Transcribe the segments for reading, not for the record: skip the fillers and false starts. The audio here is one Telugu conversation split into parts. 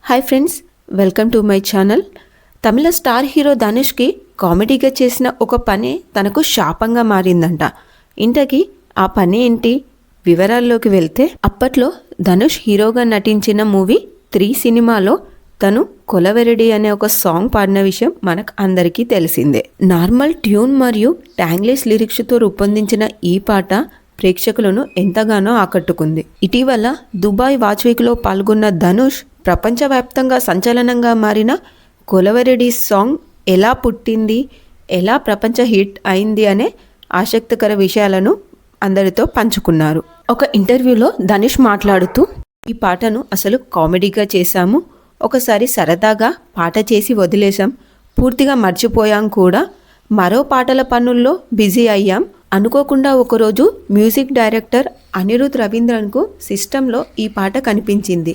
Hi friends, welcome to my channel. Tamil star hero ధనుష్కి కామెడీగా చేసిన ఒక పని తనకు శాపంగా మారిందంట. ఇంతకీ ఆ పని ఏంటి? వివరాల్లోకి వెళ్తే, అప్పట్లో ధనుష్ హీరోగా నటించిన మూవీ 3 సినిమాలో తను కొలవెరడి అనే ఒక సాంగ్ పాడిన విషయం మనకు అందరికీ తెలిసిందే. నార్మల్ ట్యూన్ మరియు ట్యాంగ్లెస్ లిరిక్స్తో రూపొందించిన ఈ పాట ప్రేక్షకులను ఎంతగానో ఆకట్టుకుంది. ఇటీవల దుబాయ్ వాచ్ వీక్లో పాల్గొన్న ధనుష్ ప్రపంచవ్యాప్తంగా సంచలనంగా మారిన కొలవెరడి సాంగ్ ఎలా పుట్టింది, ఎలా ప్రపంచ హిట్ అయింది అనే ఆసక్తికర విషయాలను అందరితో పంచుకున్నారు. ఒక ఇంటర్వ్యూలో ధనుష్ మాట్లాడుతూ, ఈ పాటను అసలు కామెడీగా చేశాము, ఒకసారి సరదాగా పాట చేసి వదిలేశాం, పూర్తిగా మర్చిపోయాం కూడా, మరో పాటల పనుల్లో బిజీ అయ్యాం. అనుకోకుండా ఒకరోజు మ్యూజిక్ డైరెక్టర్ అనిరుద్ రవీంద్రన్కు సిస్టంలో ఈ పాట కనిపించింది.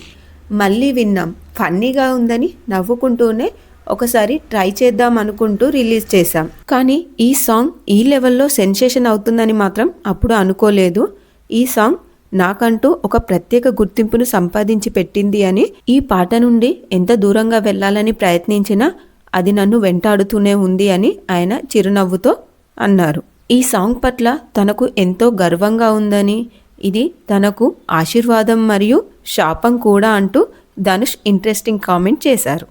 మళ్ళీ విన్నాం, ఫన్నీగా ఉందని నవ్వుకుంటూనే ఒకసారి ట్రై చేద్దాం అనుకుంటూ రిలీజ్ చేశాం. కానీ ఈ సాంగ్ ఈ లెవెల్లో సెన్సేషన్ అవుతుందని మాత్రం అప్పుడు అనుకోలేదు. ఈ సాంగ్ నాకంటూ ఒక ప్రత్యేక గుర్తింపును సంపాదించి పెట్టింది అని, ఈ పాట నుండి ఎంత దూరంగా వెళ్ళాలని ప్రయత్నించినా అది నన్ను వెంటాడుతూనే ఉంది అని ఆయన చిరునవ్వుతో అన్నారు. ఈ సాంగ్ పట్ల తనకు ఎంతో గర్వంగా ఉందని, ఇది తనకు ఆశీర్వాదం మరియు శాపం కూడా అంటూ ధనుష్ ఇంట్రెస్టింగ్ కామెంట్ చేశారు.